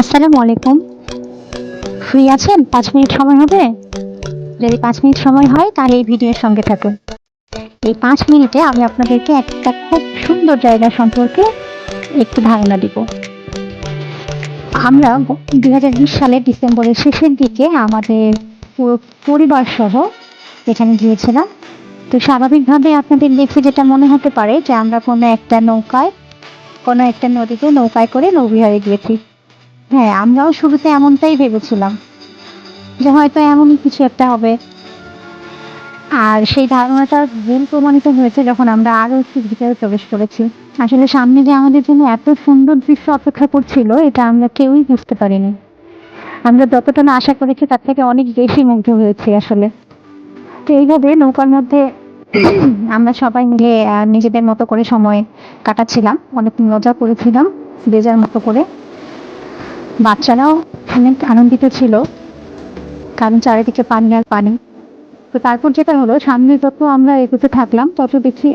আসসালামু আলাইকুম। ফ্রি আছেন? ৫ মিনিট সময় হবে? যদি ৫ মিনিট সময় হয় তাহলে এই ভিডিওর সঙ্গে থাকুন। এই ৫ মিনিটে আমি আপনাদেরকে একটা খুব সুন্দর জায়গা সম্পর্কে একটু ধারণা দিব। আমরা ২০২০ সালের ডিসেম্বরের শেষের দিকে আমাদের পুরো পরিবার সহ এখানে গিয়েছিলাম। তো স্বাভাবিকভাবে আপনাদের দেখে যেটা মনে হতে পারে যে আমরা কোনো একটা নদীতে নৌকায় করে নৌবিহারে গিয়েছি। হ্যাঁ, আমরাও শুরুতে এমনটাই ভেবেছিলাম যে হয়তো এমনই কিছু একটা হবে। আর সেই ধারণাটা ভুল প্রমাণিত হয়েছে যখন আমরা আরো একটু ভিতরে প্রবেশ করেছি। আসলে সামনে যে আমাদের জন্য এত সুন্দর দৃশ্য অপেক্ষা করছিল এটা আমরা কেউই বুঝতে পারিনি। আমরা যতটা না আশা করেছি তার থেকে অনেক বেশি মুগ্ধ হয়েছি আসলে। তো এইভাবে নৌকার মধ্যে আমরা সবাই মিলে নিজেদের মতো করে সময় কাটাচ্ছিলাম, অনেক মজা করেছিলাম যে যার মতো করে। বাচ্চারাও অনেক আনন্দিত ছিল, কারণ চারিদিকে পানি আর পানি। তো তারপর যেটা হলো, সামনে যত আমরা এগোতে থাকলাম তত দেখছি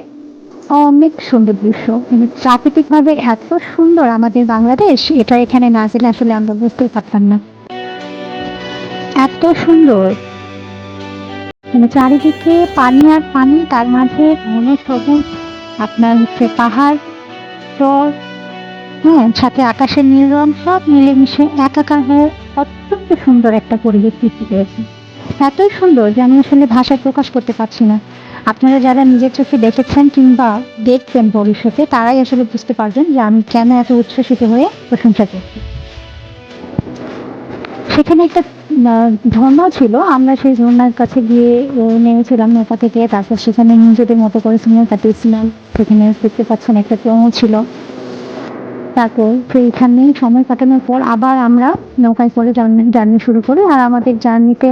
অনেক সুন্দর দৃশ্য। মানে প্রাকৃতিকভাবে এত সুন্দর আমাদের বাংলাদেশ, এটা এখানে না গেলে আসলে আমরা বুঝতেই পারতাম না। এত সুন্দর, মানে চারিদিকে পানি আর পানি, তার মাঝে ঘন সবুজ, আপনার হচ্ছে পাহাড়, চর, হ্যাঁ, সাথে আকাশের নীল রং, সব মিলেমিশে একাকার হয়ে অত্যন্ত সুন্দর একটা পরিবেশ সৃষ্টি করেছে। এতই সুন্দর যে আমি আসলে ভাষায় প্রকাশ করতে পারছি না। আপনারা যারা নিজের চোখে দেখেছেন কিংবা দেখবেন ভবিষ্যতে, তারাই আসলে বুঝতে পারবেন যে আমি কেন এত উচ্ছ্বসিত হয়ে প্রশংসা করছি। সেখানে একটা ঝর্ণাও ছিল। আমরা সেই ঝর্ণার কাছে গিয়ে নেমেছিলাম নৌকা থেকে, তারপর সেখানে নিজেদের মতো করে সময় কাটিয়েছিলাম। সেখানে দেখতে পাচ্ছেন একটা ট্রেনও ছিল। তারপর সেইখানে সময় কাটানোর পর আবার আমরা নৌকায় করে জার্নি শুরু করি। আর আমাদের জার্নিতে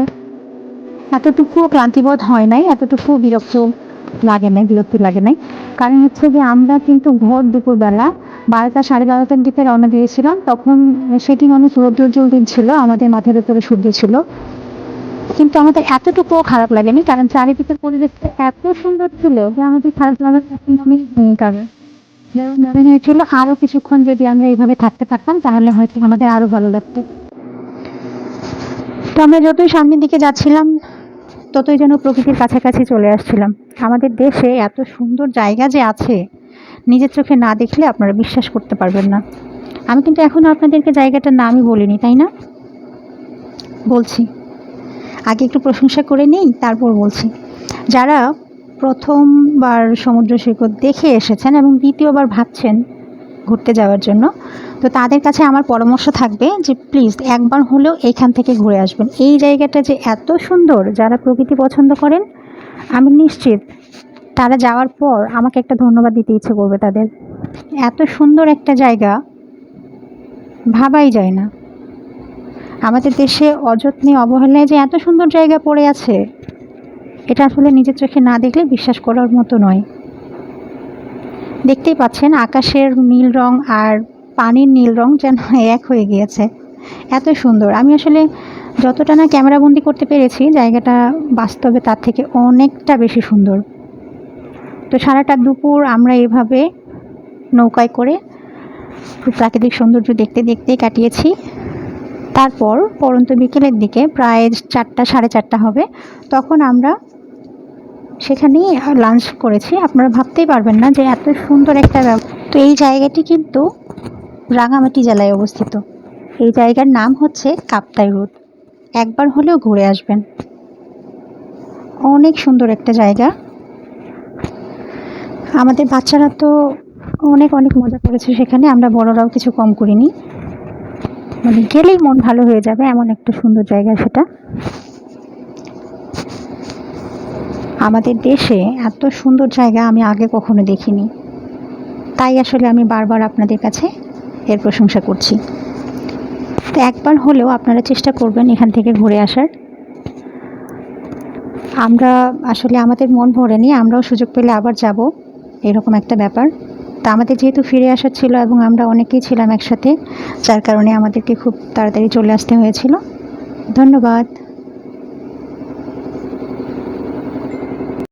এতটুকুও ক্লান্তিবোধ হয় নাই, এতটুকু বিরক্তি লাগে নাই। কারণ হচ্ছে যে আমরা কিন্তু ভোর দুপুরবেলা ১২টা, ১২:৩০টার দিকে রওনা দিয়েছিলাম। তখন সেদিন অনেক রৌদ্রোজ্জ্বল দিন ছিল, আমাদের মাথার উপরে সূর্য ছিল, কিন্তু আমাদের এতটুকুও খারাপ লাগেনি, কারণ চারিদিকের পরিবেশটা এত সুন্দর ছিল যে আমাদের খারাপ লাগার অনেক কারণ মনে হয়েছিল আরো কিছুক্ষণ যদি আমরা এইভাবে থাকতে পারতাম তাহলে হয়তো আমাদের আরো ভালো লাগতো। তো আমরা যতই সামনের দিকে যাচ্ছিলাম ততই যেন প্রকৃতির কাছাকাছি চলে আসছিলাম। আমাদের দেশে এত সুন্দর জায়গা যে আছে, নিজের চোখে না দেখলে আপনারা বিশ্বাস করতে পারবেন না। আমি কিন্তু এখনো আপনাদেরকে জায়গাটার নামই বলিনি, তাই না? বলছি, আগে একটু প্রশংসা করে নিই, তারপর বলছি। যারা প্রথমবার সমুদ্র সৈকত দেখে এসেছেন এবং দ্বিতীয়বার ভাবছেন ঘুরতে যাওয়ার জন্য, তো তাদের কাছে আমার পরামর্শ থাকবে যে প্লিজ একবার হলেও এইখান থেকে ঘুরে আসবেন। এই জায়গাটা যে এত সুন্দর, যারা প্রকৃতি পছন্দ করেন আমি নিশ্চিত তারা যাওয়ার পর আমাকে একটা ধন্যবাদ দিতে ইচ্ছে করবে তাদের। এত সুন্দর একটা জায়গা ভাবাই যায় না। আমাদের দেশে অযত্নে অবহেলায় যে এত সুন্দর জায়গা পড়ে আছে, এটা আসলে নিজের চোখে না দেখলে বিশ্বাস করার মতো নয়। দেখতেই পাচ্ছেন আকাশের নীল রং আর পানির নীল রং যেন এক হয়ে গিয়েছে। এত সুন্দর। আমি আসলে যতটা না ক্যামেরাবন্দি করতে পেরেছি, জায়গাটা বাস্তবে তার থেকে অনেকটা বেশি সুন্দর। তো সারাটা দুপুর আমরা এভাবে নৌকায় করে প্রাকৃতিক সৌন্দর্য দেখতে দেখতেই কাটিয়েছি। তারপর পরন্ত বিকেলের দিকে প্রায় ৪টা, ৪:৩০ হবে, তখন আমরা সেখানেই লাঞ্চ করেছি। আপনারা ভাবতেই পারবেন না যে এত সুন্দর একটা তো এই জায়গাটি কিন্তু রাঙামাটি জেলায় অবস্থিত। এই জায়গার নাম হচ্ছে কাপ্তাই হ্রদ। একবার হলেও ঘুরে আসবেন, অনেক সুন্দর একটা জায়গা। আমাদের বাচ্চারা তো অনেক অনেক মজা করেছে সেখানে, আমরা বড়রাও কিছু কম করিনি। মানে গেলেই মন ভালো হয়ে যাবে, এমন একটা সুন্দর জায়গা সেটা। আমাদের দেশে এত সুন্দর জায়গা আমি আগে কখনো দেখিনি, তাই আসলে আমি বারবার আপনাদের কাছে এর প্রশংসা করছি। তো একবার হলেও আপনারা চেষ্টা করবেন এখান থেকে ঘুরে আসার। আমরা আসলে আমাদের মন ভরেনি, আমরাও সুযোগ পেলে আবার যাব, এরকম একটা ব্যাপার। তা আমাদের যেহেতু ফিরে আসার ছিল এবং আমরা অনেকেই ছিলাম একসাথে, যার কারণে আমাদেরকে খুব তাড়াতাড়ি চলে আসতে হয়েছিল। ধন্যবাদ।